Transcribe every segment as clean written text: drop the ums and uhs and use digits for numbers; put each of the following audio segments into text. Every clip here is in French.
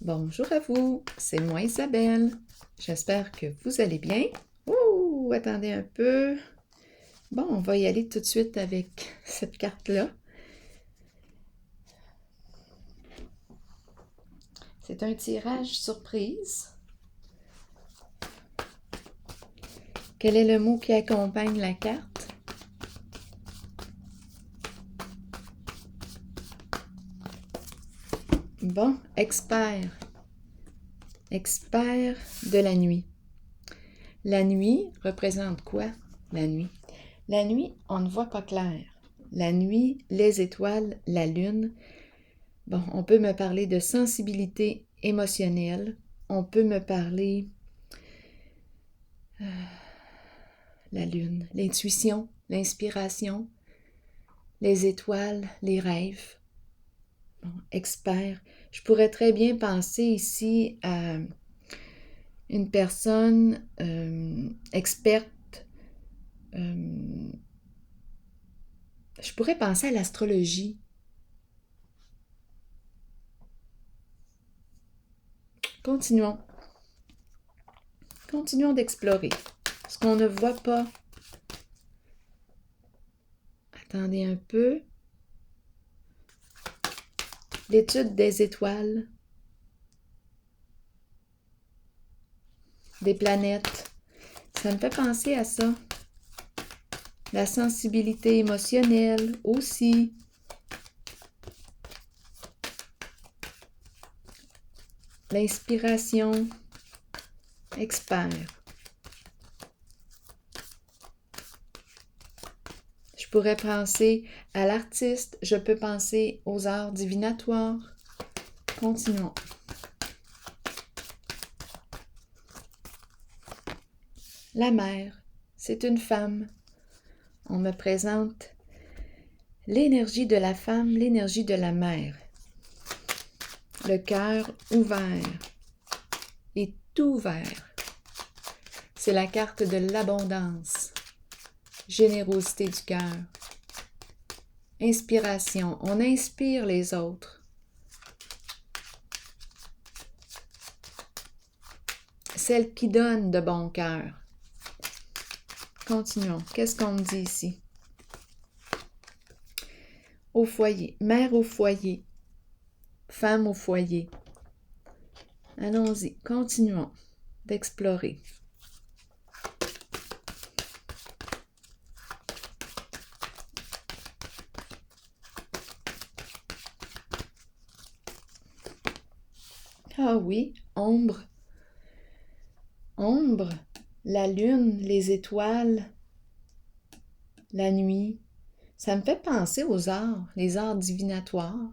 Bonjour à vous, c'est moi Isabelle. J'espère que vous allez bien. Ouh, attendez un peu. Bon, on va y aller tout de suite avec cette carte-là. C'est un tirage surprise. Quel est le mot qui accompagne la carte? Bon, expert. Expert de la nuit. La nuit représente quoi? La nuit. La nuit, on ne voit pas clair. La nuit, les étoiles, la lune. Bon, on peut me parler de sensibilité émotionnelle. On peut me parler la lune, l'intuition, l'inspiration, les étoiles, les rêves. Bon, expert. Je pourrais très bien penser ici à une personne experte. Je pourrais penser à l'astrologie. Continuons. Continuons d'explorer ce qu'on ne voit pas. Attendez un peu. L'étude des étoiles, des planètes, ça me fait penser à ça. La sensibilité émotionnelle aussi. L'inspiration, expert. Je pourrais penser à l'artiste, je peux penser aux arts divinatoires. Continuons. La mère, c'est une femme. On me présente l'énergie de la femme, l'énergie de la mère. Le cœur ouvert et tout ouvert. C'est la carte de l'abondance. Générosité du cœur. Inspiration. On inspire les autres. Celle qui donne de bon cœur. Continuons. Qu'est-ce qu'on me dit ici? Au foyer. Mère au foyer. Femme au foyer. Allons-y. Continuons d'explorer. Ah oui, ombre. Ombre, la lune, les étoiles, la nuit. Ça me fait penser aux arts, les arts divinatoires.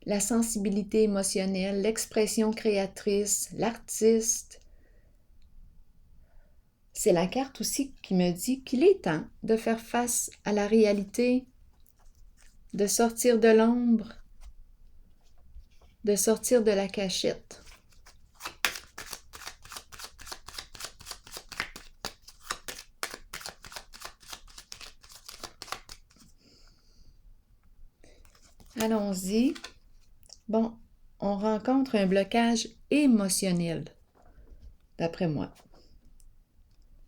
La sensibilité émotionnelle, l'expression créatrice, l'artiste. C'est la carte aussi qui me dit qu'il est temps de faire face à la réalité, de sortir de l'ombre, de sortir de la cachette. Allons-y. Bon, on rencontre un blocage émotionnel, d'après moi.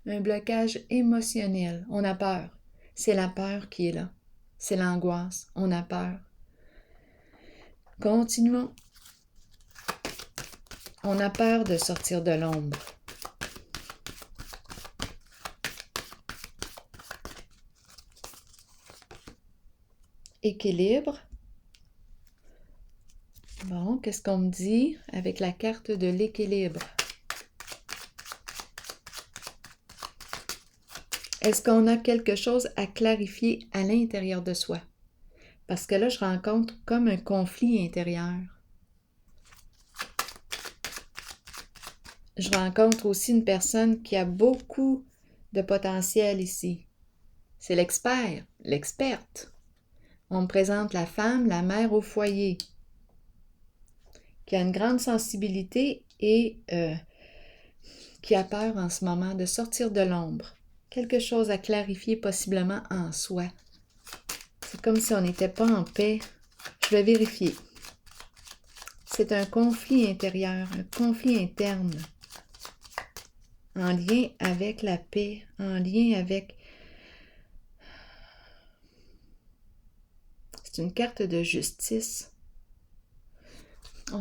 Un blocage émotionnel. On a peur. C'est la peur qui est là. C'est l'angoisse. On a peur. Continuons. On a peur de sortir de l'ombre. Équilibre. Bon, qu'est-ce qu'on me dit avec la carte de l'équilibre? Est-ce qu'on a quelque chose à clarifier à l'intérieur de soi? Parce que là, je rencontre comme un conflit intérieur. Je rencontre aussi une personne qui a beaucoup de potentiel ici. C'est l'expert, l'experte. On me présente la femme, la mère au foyer, qui a une grande sensibilité et qui a peur en ce moment de sortir de l'ombre. Quelque chose à clarifier possiblement en soi. C'est comme si on n'était pas en paix. Je vais vérifier. C'est un conflit intérieur, un conflit interne, en lien avec la paix, en lien avec... C'est une carte de justice.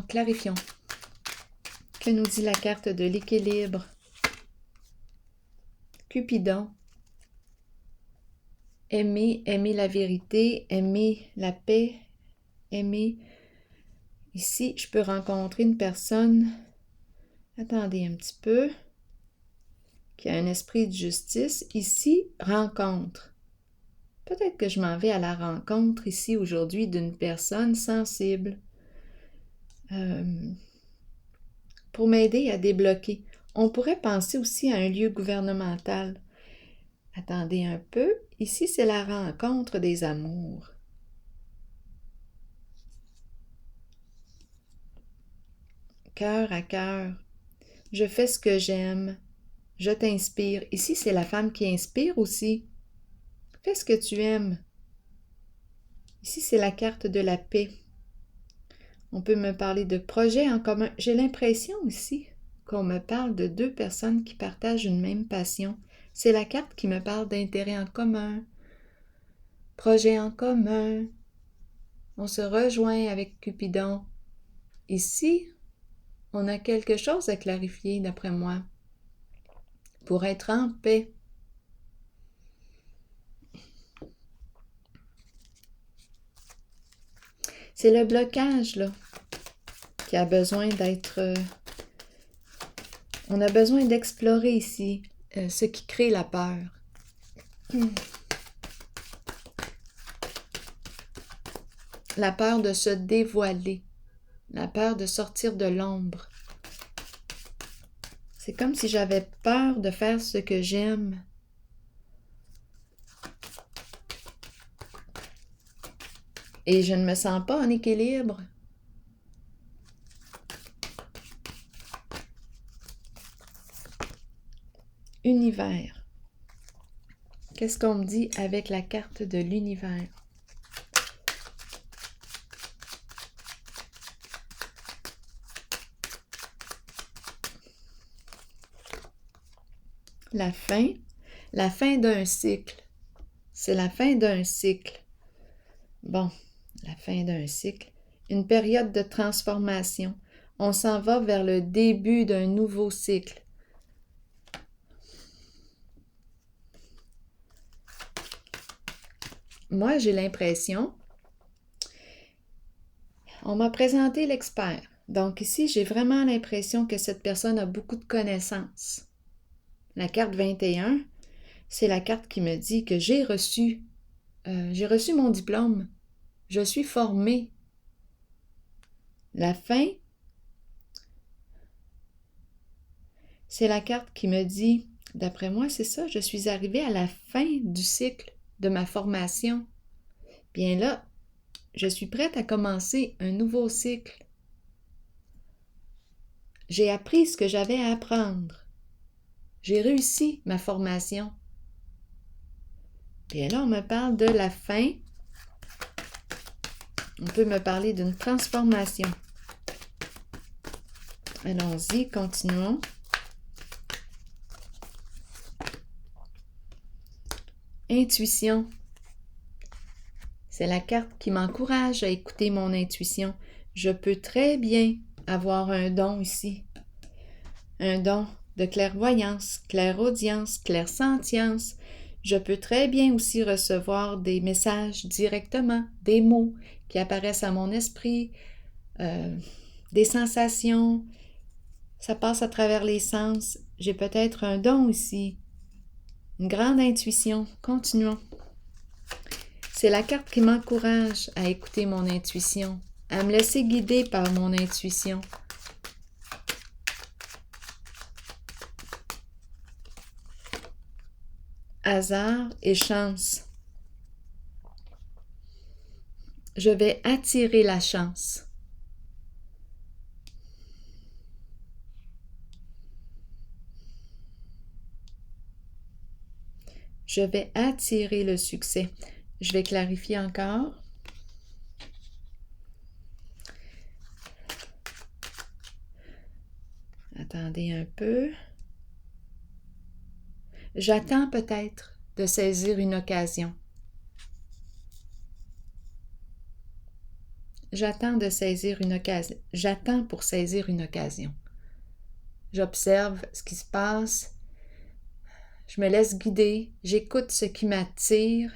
Clarifions. Que nous dit la carte de l'équilibre? Cupidon. Aimer, aimer la vérité, aimer la paix, aimer... Ici, je peux rencontrer une personne, attendez un petit peu, qui a un esprit de justice. Ici, rencontre. Peut-être que je m'en vais à la rencontre ici aujourd'hui d'une personne sensible pour m'aider à débloquer. On pourrait penser aussi à un lieu gouvernemental. Attendez un peu. Ici, c'est la rencontre des amours. Cœur à cœur. Je fais ce que j'aime. Je t'inspire. Ici, c'est la femme qui inspire aussi. Fais ce que tu aimes. Ici, c'est la carte de la paix. On peut me parler de projets en commun. J'ai l'impression ici qu'on me parle de deux personnes qui partagent une même passion. C'est la carte qui me parle d'intérêts en commun, projets en commun. On se rejoint avec Cupidon. Ici, on a quelque chose à clarifier, d'après moi, pour être en paix. C'est le blocage, là, qui a besoin d'être... On a besoin d'explorer ici ce qui crée la peur. La peur de se dévoiler, la peur de sortir de l'ombre. C'est comme si j'avais peur de faire ce que j'aime. Et je ne me sens pas en équilibre. Univers. Qu'est-ce qu'on me dit avec la carte de l'univers? La fin d'un cycle. C'est la fin d'un cycle. Bon, la fin d'un cycle. Une période de transformation. On s'en va vers le début d'un nouveau cycle. Moi, j'ai l'impression, on m'a présenté l'expert. Donc ici, j'ai vraiment l'impression que cette personne a beaucoup de connaissances. La carte 21, c'est la carte qui me dit que j'ai reçu mon diplôme. Je suis formée. La fin, c'est la carte qui me dit, d'après moi, c'est ça, je suis arrivée à la fin du cycle de ma formation. Bien là, je suis prête à commencer un nouveau cycle. J'ai appris ce que j'avais à apprendre. J'ai réussi ma formation. Bien là, on me parle de la fin. On peut me parler d'une transformation. Allons-y, continuons. Intuition. C'est la carte qui m'encourage à écouter mon intuition. Je peux très bien avoir un don ici. Un don de clairvoyance, clairaudience, clairsentience. Je peux très bien aussi recevoir des messages directement, des mots qui apparaissent à mon esprit, des sensations. Ça passe à travers les sens. J'ai peut-être un don ici. Une grande intuition. Continuons. C'est la carte qui m'encourage à écouter mon intuition, à me laisser guider par mon intuition. Hasard et chance. Je vais attirer la chance. Je vais attirer le succès. Je vais clarifier encore. Attendez un peu. J'attends peut-être de saisir une occasion. J'attends de saisir une occasion. J'attends pour saisir une occasion. J'observe ce qui se passe. Je me laisse guider. J'écoute ce qui m'attire.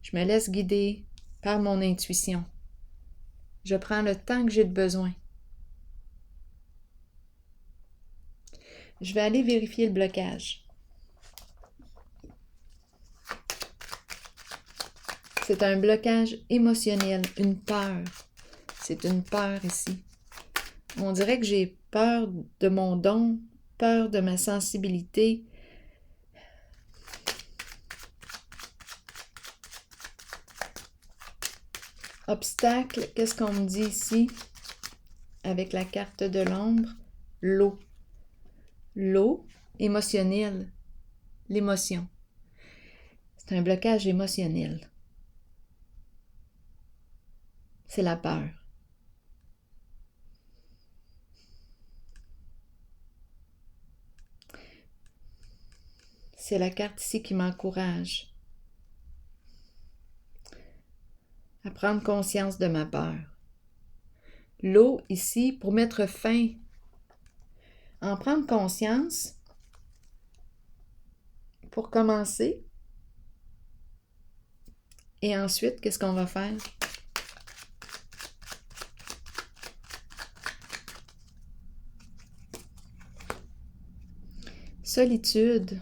Je me laisse guider par mon intuition. Je prends le temps que j'ai de besoin. Je vais aller vérifier le blocage. C'est un blocage émotionnel, une peur. C'est une peur ici. On dirait que j'ai peur de mon don, peur de ma sensibilité. Obstacle, qu'est-ce qu'on me dit ici avec la carte de l'ombre? L'eau. L'eau émotionnelle, l'émotion. C'est un blocage émotionnel. C'est la peur. C'est la carte ici qui m'encourage à prendre conscience de ma peur. L'eau ici, pour mettre fin, en prendre conscience, pour commencer. Et ensuite, qu'est-ce qu'on va faire? Solitude.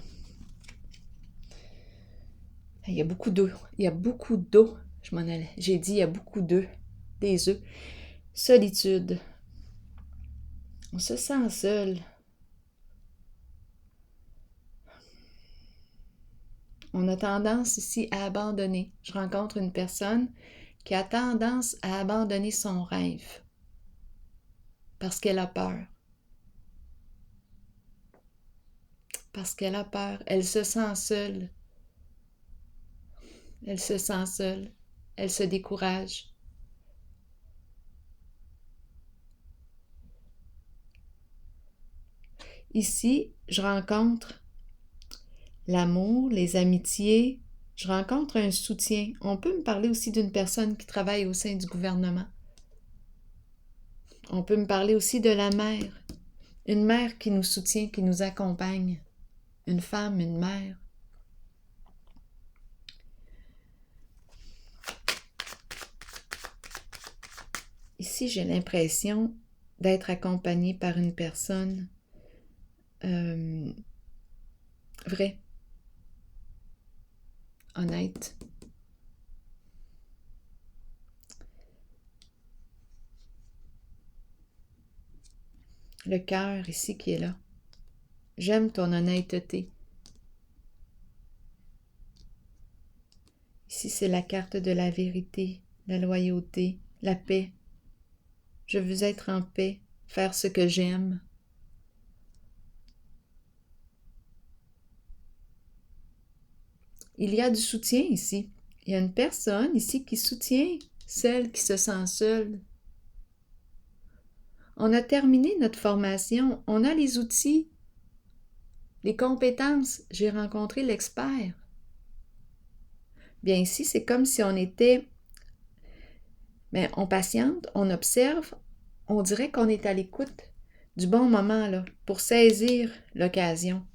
Il y a beaucoup d'eau. Il y a beaucoup d'eau. Je m'en allais. J'ai dit il y a beaucoup d'œufs. Des œufs. Solitude. On se sent seul. On a tendance ici à abandonner. Je rencontre une personne qui a tendance à abandonner son rêve parce qu'elle a peur. Parce qu'elle a peur. Elle se sent seule. Elle se sent seule. Elle se décourage. Ici, je rencontre l'amour, les amitiés. Je rencontre un soutien. On peut me parler aussi d'une personne qui travaille au sein du gouvernement. On peut me parler aussi de la mère. Une mère qui nous soutient, qui nous accompagne. Une femme, une mère. Ici, j'ai l'impression d'être accompagnée par une personne vraie, honnête. Le cœur ici qui est là. J'aime ton honnêteté. Ici, c'est la carte de la vérité, la loyauté, la paix. Je veux être en paix, faire ce que j'aime. Il y a du soutien ici. Il y a une personne ici qui soutient celle qui se sent seule. On a terminé notre formation, on a les outils, les compétences. J'ai rencontré l'expert. Bien ici, c'est comme si on était, mais on patiente, on observe, on dirait qu'on est à l'écoute du bon moment là, pour saisir l'occasion.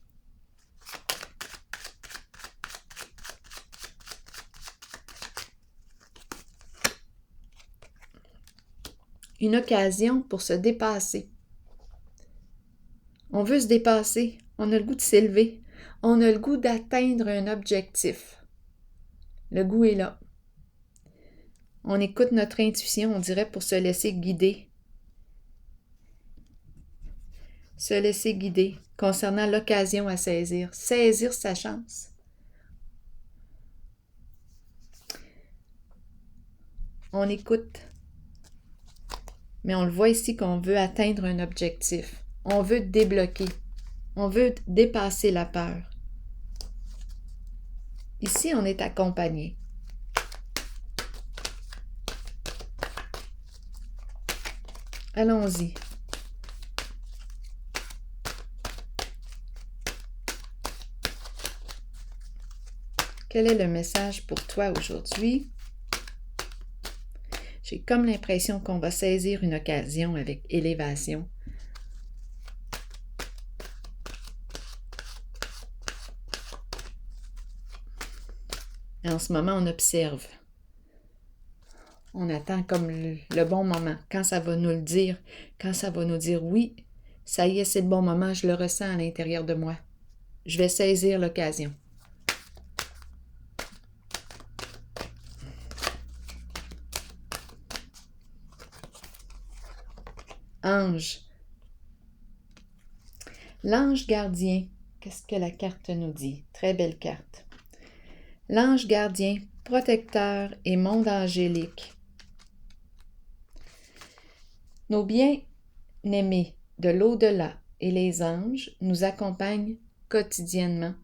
Une occasion pour se dépasser. On veut se dépasser, on a le goût de s'élever, on a le goût d'atteindre un objectif. Le goût est là. On écoute notre intuition, on dirait, pour se laisser guider. Se laisser guider concernant l'occasion à saisir. Saisir sa chance. On écoute. Mais on le voit ici qu'on veut atteindre un objectif. On veut débloquer. On veut dépasser la peur. Ici, on est accompagné. Allons-y. Quel est le message pour toi aujourd'hui? J'ai comme l'impression qu'on va saisir une occasion avec élévation. En ce moment, on observe. On attend comme le bon moment, quand ça va nous le dire, quand ça va nous dire oui, ça y est, c'est le bon moment, je le ressens à l'intérieur de moi. Je vais saisir l'occasion. Ange. L'ange gardien, qu'est-ce que la carte nous dit? Très belle carte. L'ange gardien, protecteur et monde angélique. Nos bien-aimés de l'au-delà et les anges nous accompagnent quotidiennement.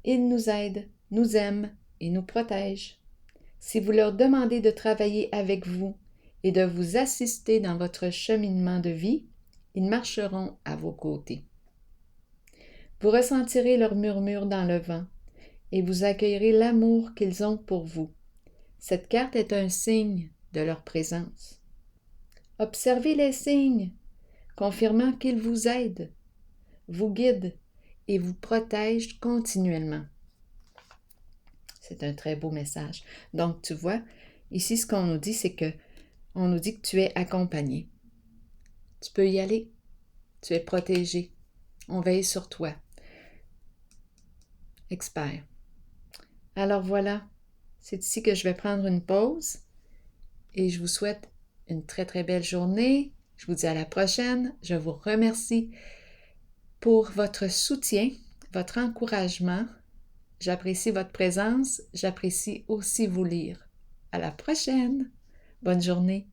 Ils nous aident, nous aiment et nous protègent. Si vous leur demandez de travailler avec vous et de vous assister dans votre cheminement de vie, ils marcheront à vos côtés. Vous ressentirez leur murmure dans le vent et vous accueillerez l'amour qu'ils ont pour vous. Cette carte est un signe de leur présence. Observez les signes, confirmant qu'ils vous aident, vous guident et vous protègent continuellement. C'est un très beau message. Donc, tu vois, ici, ce qu'on nous dit, c'est que on nous dit que tu es accompagné. Tu peux y aller. Tu es protégé. On veille sur toi. Expert. Alors voilà, c'est ici que je vais prendre une pause et je vous souhaite une très très belle journée. Je vous dis à la prochaine. Je vous remercie pour votre soutien, votre encouragement. J'apprécie votre présence. J'apprécie aussi vous lire. À la prochaine. Bonne journée.